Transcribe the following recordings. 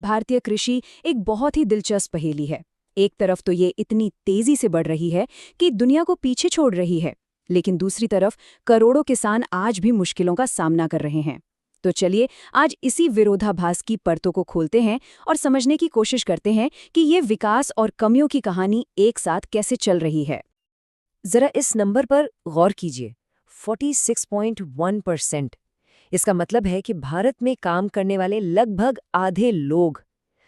भारतीय कृषि एक बहुत ही दिलचस्प पहेली है। एक तरफ तो ये इतनी तेजी से बढ़ रही है कि दुनिया को पीछे छोड़ रही है, लेकिन दूसरी तरफ करोड़ों किसान आज भी मुश्किलों का सामना कर रहे हैं। तो चलिए आज इसी विरोधाभास की परतों को खोलते हैं और समझने की कोशिश करते हैं कि ये विकास और कमियों की कहानी एक साथ कैसे चल रही है। जरा इस नंबर पर गौर कीजिए, 46.1%। इसका मतलब है कि भारत में काम करने वाले लगभग आधे लोग,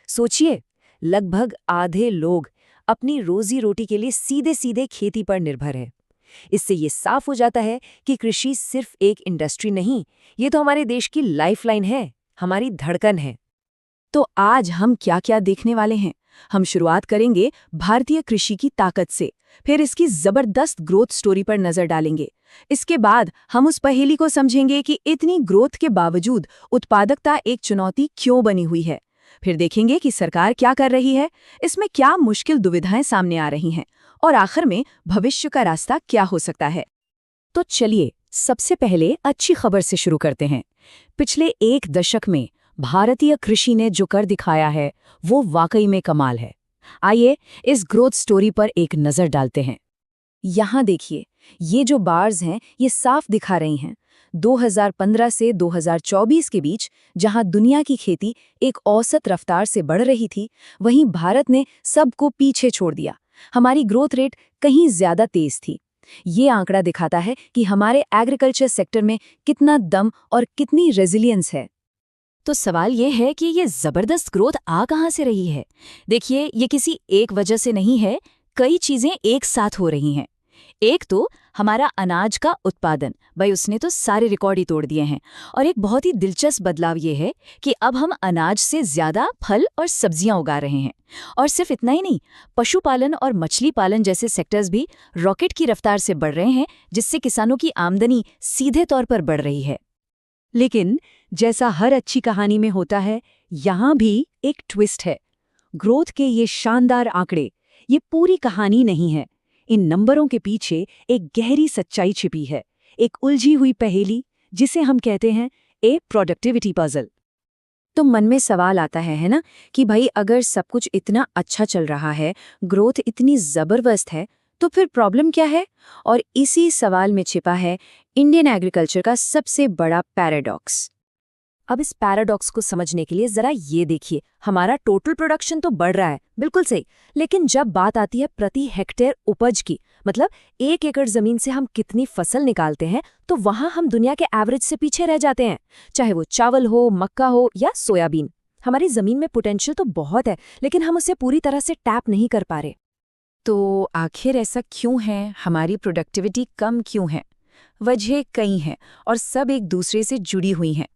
सोचिए, लगभग आधे लोग अपनी रोजी रोटी के लिए सीधे सीधे खेती पर निर्भर है। इससे ये साफ हो जाता है कि कृषि सिर्फ एक इंडस्ट्री नहीं, ये तो हमारे देश की लाइफलाइन है, हमारी धड़कन है। तो आज हम क्या क्या देखने वाले हैं? हम शुरुआत करेंगे भारतीय कृषि की ताकत से, फिर इसकी जबरदस्त ग्रोथ स्टोरी पर नजर डालेंगे। इसके बाद हम उस पहेली को समझेंगे कि इतनी ग्रोथ के बावजूद उत्पादकता एक चुनौती क्यों बनी हुई है। फिर देखेंगे कि सरकार क्या कर रही है, इसमें क्या मुश्किल दुविधाएं सामने आ रही हैं, और आखिर में भविष्य का रास्ता क्या हो सकता है। तो चलिए सबसे पहले अच्छी खबर से शुरू करते हैं। पिछले एक दशक में भारतीय कृषि ने जो कर दिखाया है वो वाकई में कमाल है। आइए इस ग्रोथ स्टोरी पर एक नजर डालते हैं। यहाँ देखिए, ये जो बार्स हैं ये साफ दिखा रही हैं 2015 से 2024 के बीच जहां दुनिया की खेती एक औसत रफ्तार से बढ़ रही थी, वहीं भारत ने सबको पीछे छोड़ दिया। हमारी ग्रोथ रेट कहीं ज्यादा तेज थी। ये आंकड़ा दिखाता है कि हमारे एग्रीकल्चर सेक्टर में कितना दम और कितनी रेजिलियंस है। तो सवाल ये है कि ये जबरदस्त ग्रोथ आ कहाँ से रही है? देखिए, ये किसी एक वजह से नहीं है, कई चीजें एक साथ हो रही हैं। एक तो हमारा अनाज का उत्पादन, भाई उसने तो सारे रिकॉर्ड ही तोड़ दिए हैं। और एक बहुत ही दिलचस्प बदलाव ये है कि अब हम अनाज से ज्यादा फल और सब्जियां उगा रहे हैं। और सिर्फ इतना ही नहीं, पशुपालन और मछली पालन जैसे सेक्टर्स भी रॉकेट की रफ्तार से बढ़ रहे हैं, जिससे किसानों की आमदनी सीधे तौर पर बढ़ रही है। लेकिन जैसा हर अच्छी कहानी में होता है, यहाँ भी एक ट्विस्ट है। ग्रोथ के ये शानदार आंकड़े ये पूरी कहानी नहीं है। इन नंबरों के पीछे एक गहरी सच्चाई छिपी है, एक उलझी हुई पहेली जिसे हम कहते हैं ए प्रोडक्टिविटी पजल। तो मन में सवाल आता है ना, कि भाई अगर सब कुछ इतना अच्छा चल रहा है, ग्रोथ इतनी जबरदस्त है, तो फिर प्रॉब्लम क्या है? और इसी सवाल में छिपा है इंडियन एग्रीकल्चर का सबसे बड़ा पैराडॉक्स। अब इस पैराडॉक्स को समझने के लिए जरा ये देखिए, हमारा टोटल प्रोडक्शन तो बढ़ रहा है, बिल्कुल सही, लेकिन जब बात आती है प्रति हेक्टेयर उपज की, मतलब 1 एकड़ जमीन से हम कितनी फसल निकालते हैं, तो वहां हम दुनिया के एवरेज से पीछे रह जाते हैं। चाहे वो चावल हो, मक्का हो या सोयाबीन, हमारी जमीन में पोटेंशियल तो बहुत है, लेकिन हम उसे पूरी तरह से टैप नहीं कर पा रहे। तो आखिर ऐसा क्यों है? हमारी प्रोडक्टिविटी कम क्यों है? वजह कई हैं और सब एक दूसरे से जुड़ी हुई हैं।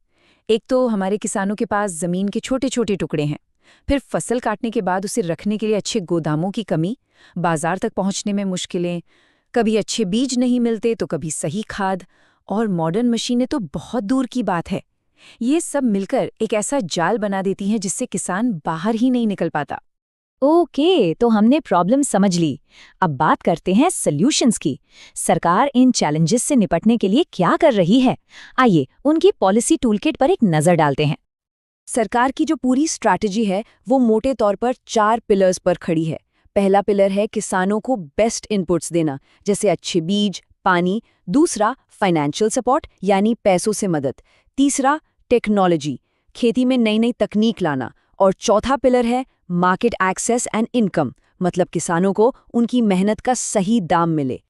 एक तो हमारे किसानों के पास जमीन के छोटे छोटे टुकड़े हैं, फिर फसल काटने के बाद उसे रखने के लिए अच्छे गोदामों की कमी, बाजार तक पहुंचने में मुश्किलें, कभी अच्छे बीज नहीं मिलते तो कभी सही खाद, और मॉडर्न मशीनें तो बहुत दूर की बात है। ये सब मिलकर एक ऐसा जाल बना देती हैं जिससे किसान बाहर ही नहीं निकल पाता। ओके, तो हमने प्रॉब्लम समझ ली। अब बात करते हैं सॉल्यूशंस की। सरकार इन चैलेंजेस से निपटने के लिए क्या कर रही है? आइए उनकी पॉलिसी टूलकिट पर एक नजर डालते हैं। सरकार की जो पूरी स्ट्रैटेजी है वो मोटे तौर पर 4 पिलर्स पर खड़ी है। पहला पिलर है किसानों को बेस्ट इनपुट्स देना, जैसे अच्छे बीज, पानी। दूसरा, फाइनेंशियल सपोर्ट यानी पैसों से मदद। तीसरा, टेक्नोलॉजी, खेती में नई नई तकनीक लाना। और चौथा पिलर है मार्केट एक्सेस एंड इनकम, मतलब किसानों को उनकी मेहनत का सही दाम मिले।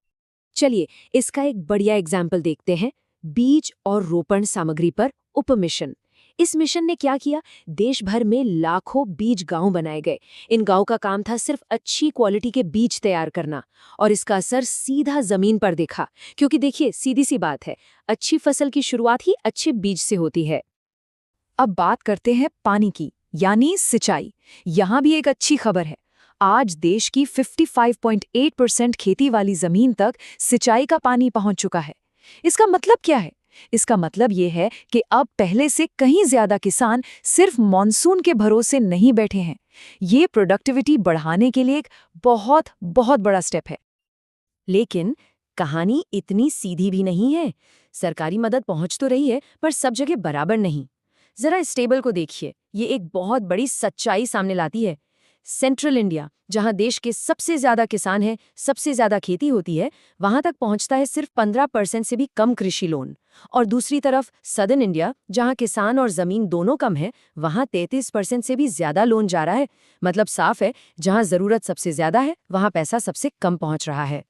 चलिए इसका एक बढ़िया एग्जाम्पल देखते हैं, बीज और रोपण सामग्री पर उपमिशन। इस मिशन ने क्या किया? देश भर में लाखों बीज गांव बनाए गए। इन गांव का काम था सिर्फ अच्छी क्वालिटी के बीज तैयार करना, और इसका असर सीधा जमीन पर दिखा। क्योंकि देखिए, सीधी सी बात है, अच्छी फसल की शुरुआत ही अच्छे बीज से होती है। अब बात करते हैं पानी की, यानी सिंचाई। यहां भी एक अच्छी खबर है। आज देश की 55.8% खेती वाली जमीन तक सिंचाई का पानी पहुंच चुका है। इसका मतलब क्या है? इसका मतलब ये है कि अब पहले से कहीं ज्यादा किसान सिर्फ मॉनसून के भरोसे नहीं बैठे हैं। ये प्रोडक्टिविटी बढ़ाने के लिए एक बहुत बहुत बड़ा स्टेप है। लेकिन कहानी इतनी सीधी भी नहीं है। सरकारी मदद पहुंच तो रही है, पर सब जगह बराबर नहीं। जरा इस टेबल को देखिए, ये एक बहुत बड़ी सच्चाई सामने लाती है। सेंट्रल इंडिया, जहां देश के सबसे ज्यादा किसान हैं, सबसे ज्यादा खेती होती है, वहां तक पहुंचता है सिर्फ 15% से भी कम कृषि लोन। और दूसरी तरफ सदर्न इंडिया, जहां किसान और जमीन दोनों कम है, वहां 33% से भी ज्यादा लोन जा रहा है। मतलब साफ है, जहां जरूरत सबसे ज्यादा है, वहां पैसा सबसे कम पहुंच रहा है।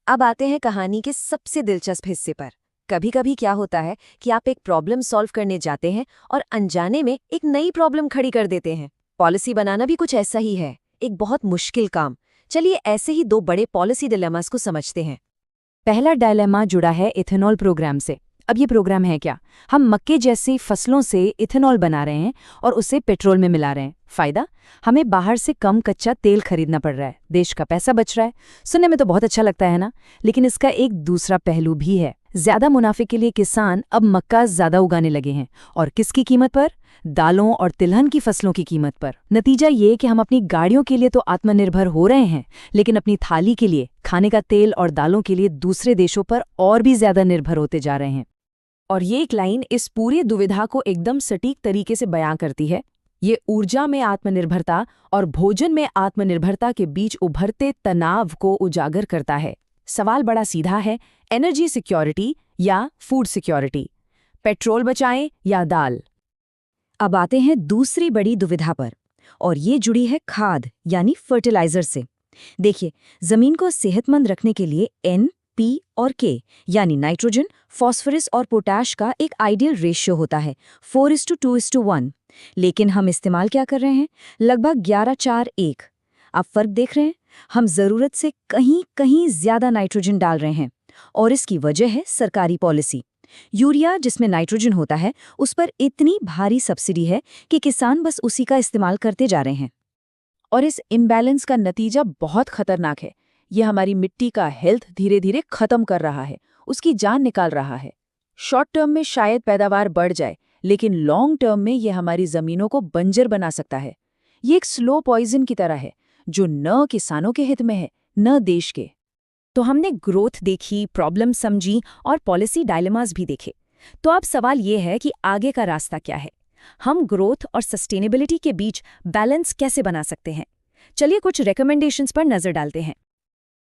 अब आते हैं कहानी के सबसे दिलचस्प हिस्से पर। कभी कभी क्या होता है कि आप एक प्रॉब्लम सॉल्व करने जाते हैं और अनजाने में एक नई प्रॉब्लम खड़ी कर देते हैं। पॉलिसी बनाना भी कुछ ऐसा ही है, एक बहुत मुश्किल काम। चलिए ऐसे ही दो बड़े पॉलिसी डिलेमास को समझते हैं। पहला डायलेमा जुड़ा है इथेनॉल प्रोग्राम से। अब ये प्रोग्राम है क्या? हम मक्के जैसी फसलों से इथेनॉल बना रहे हैं और उसे पेट्रोल में मिला रहे हैं। फायदा? हमें बाहर से कम कच्चा तेल खरीदना पड़ रहा है, देश का पैसा बच रहा है। सुनने में तो बहुत अच्छा लगता है ना, लेकिन इसका एक दूसरा पहलू भी है। ज्यादा मुनाफे के लिए किसान अब मक्का ज्यादा उगाने लगे हैं, और किसकी कीमत पर? दालों और तिलहन की फसलों की कीमत पर। नतीजा ये कि हम अपनी गाड़ियों के लिए तो आत्मनिर्भर हो रहे हैं, लेकिन अपनी थाली के लिए, खाने का तेल और दालों के लिए दूसरे देशों पर और भी ज्यादा निर्भर होते जा रहे हैं। और ये एक लाइन इस पूरी दुविधा को एकदम सटीक तरीके से बयां करती है। ये ऊर्जा में आत्मनिर्भरता और भोजन में आत्मनिर्भरता के बीच उभरते तनाव को उजागर करता है। सवाल बड़ा सीधा है, एनर्जी सिक्योरिटी या फूड सिक्योरिटी? पेट्रोल बचाएं या दाल? अब आते हैं दूसरी बड़ी दुविधा पर, और ये जुड़ी है खाद यानी फर्टिलाइजर से। देखिए, जमीन को सेहतमंद रखने के लिए N, P और K यानी नाइट्रोजन, फॉस्फोरस और पोटैश का एक आइडियल रेशियो होता है, 4:2:1। लेकिन हम इस्तेमाल क्या कर रहे हैं? लगभग 11:4:1। आप फर्क देख रहे हैं? हम जरूरत से कहीं कहीं ज्यादा नाइट्रोजन डाल रहे हैं, और इसकी वजह है सरकारी पॉलिसी। यूरिया, जिसमें नाइट्रोजन होता है, उस पर इतनी भारी सब्सिडी है कि किसान बस उसी का इस्तेमाल करते जा रहे हैं। और इस इम्बैलेंस का नतीजा बहुत खतरनाक है। यह हमारी मिट्टी का हेल्थ धीरे धीरे खत्म कर रहा है, उसकी जान निकाल रहा है। शॉर्ट टर्म में शायद पैदावार बढ़ जाए, लेकिन लॉन्ग टर्म में यह हमारी जमीनों को बंजर बना सकता है। ये एक स्लो पॉइजन की तरह है, जो न किसानों के हित में है, न देश के। तो हमने ग्रोथ देखी, प्रॉब्लम समझी और पॉलिसी डायलेमास भी देखे। तो अब सवाल ये है कि आगे का रास्ता क्या है? हम ग्रोथ और सस्टेनेबिलिटी के बीच बैलेंस कैसे बना सकते हैं? चलिए कुछ रिकमेंडेशंस पर नजर डालते हैं।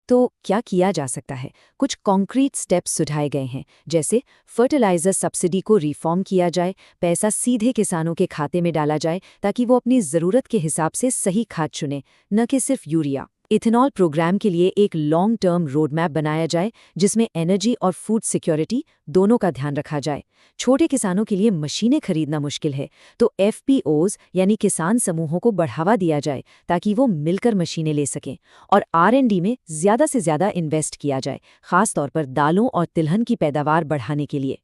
तो क्या किया जा सकता है? कुछ कॉन्क्रीट स्टेप्स सुझाए गए हैं, जैसे फर्टिलाइजर सब्सिडी को रिफॉर्म किया जाए, पैसा सीधे किसानों के खाते में डाला जाए ताकि वो अपनी ज़रूरत के हिसाब से सही खाद चुने, न कि सिर्फ यूरिया। इथेनॉल प्रोग्राम के लिए एक लॉन्ग टर्म रोड मैप बनाया जाए, जिसमें एनर्जी और फूड सिक्योरिटी दोनों का ध्यान रखा जाए। छोटे किसानों के लिए मशीनें खरीदना मुश्किल है, तो FPOs यानी किसान समूहों को बढ़ावा दिया जाए ताकि वो मिलकर मशीनें ले सकें। और R&D में ज़्यादा से ज़्यादा इन्वेस्ट किया जाए, खास तौर पर दालों और तिलहन की पैदावार बढ़ाने के लिए।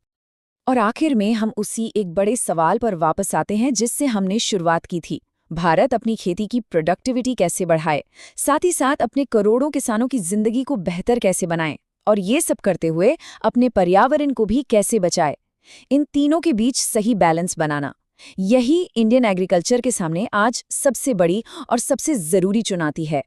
और आखिर में हम उसी एक बड़े सवाल पर वापस आते हैं जिससे हमने शुरुआत की थी। भारत अपनी खेती की प्रोडक्टिविटी कैसे बढ़ाए, साथ ही साथ अपने करोड़ों किसानों की जिंदगी को बेहतर कैसे बनाए, और ये सब करते हुए अपने पर्यावरण को भी कैसे बचाए। इन तीनों के बीच सही बैलेंस बनाना, यही इंडियन एग्रीकल्चर के सामने आज सबसे बड़ी और सबसे जरूरी चुनौती है।